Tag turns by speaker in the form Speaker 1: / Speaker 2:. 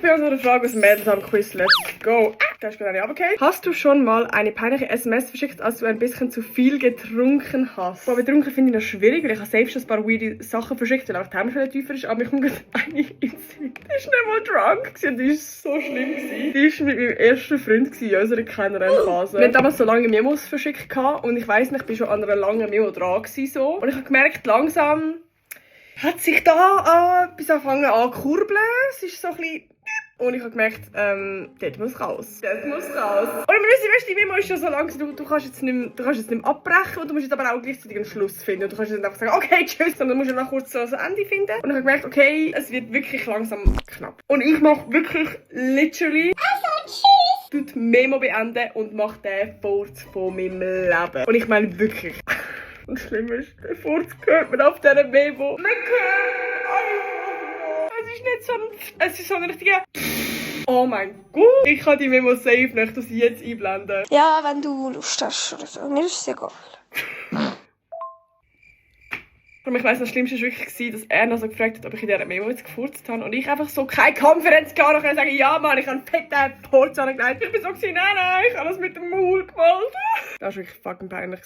Speaker 1: bin also eine Frage aus dem Mädelsabend-Quiz. Let's go. Da ist gerade runtergefallen. Hast du schon mal eine peinliche SMS verschickt, als du ein bisschen zu viel getrunken hast? Boah, betrunken finde ich noch schwierig, weil ich habe selbst schon ein paar weirde Sachen verschickt, weil auch die Hemmschwelle tiefer ist. Aber ich komme gerade eigentlich ins Sinn. Die ist nicht mal drunk und die ist so schlimm gewesen. Die war mit meinem ersten Freund in unserer Kennenlernphase. Wir haben damals so lange Memos verschickt und ich weiss nicht, ich war schon an einer langen Memo dran gewesen, so. Und ich habe gemerkt, langsam hat sich da etwas angefangen an kurbeln. Es ist so ein bisschen... Und ich habe gemerkt, das muss raus. Das muss raus. Und weißt du, die Memo ist schon so lang, du kannst jetzt nicht mehr abbrechen und du musst jetzt aber auch gleichzeitig einen Schluss finden. Und du kannst jetzt nicht einfach sagen, okay, tschüss, sondern du musst noch kurz so ein Ende finden. Und ich habe gemerkt, okay, es wird wirklich langsam knapp. Und ich mache wirklich literally... die Memo beenden und mache den Furz von meinem Leben. Und ich meine wirklich... Und schlimm ist, der Furz hört man auf dieser Memo. Man hört einfach. Es ist nicht so ein... Es ist so ein richtiger... Oh mein Gott. Ich kann die Memo safe nicht, dass ich jetzt einblenden.
Speaker 2: Ja, wenn du Lust hast oder so. Mir ist es egal.
Speaker 1: Und ich weiss, das Schlimmste war wirklich, dass er noch so gefragt hat, ob ich in dieser Memo jetzt gefurzt habe. Und ich einfach so keine Konferenz gehabt und sagen, ja Mann, ich habe einen fetten Furz angelegt. Ich bin so, nein, ich habe das mit dem Maul gemacht. Das war wirklich fucking peinlich.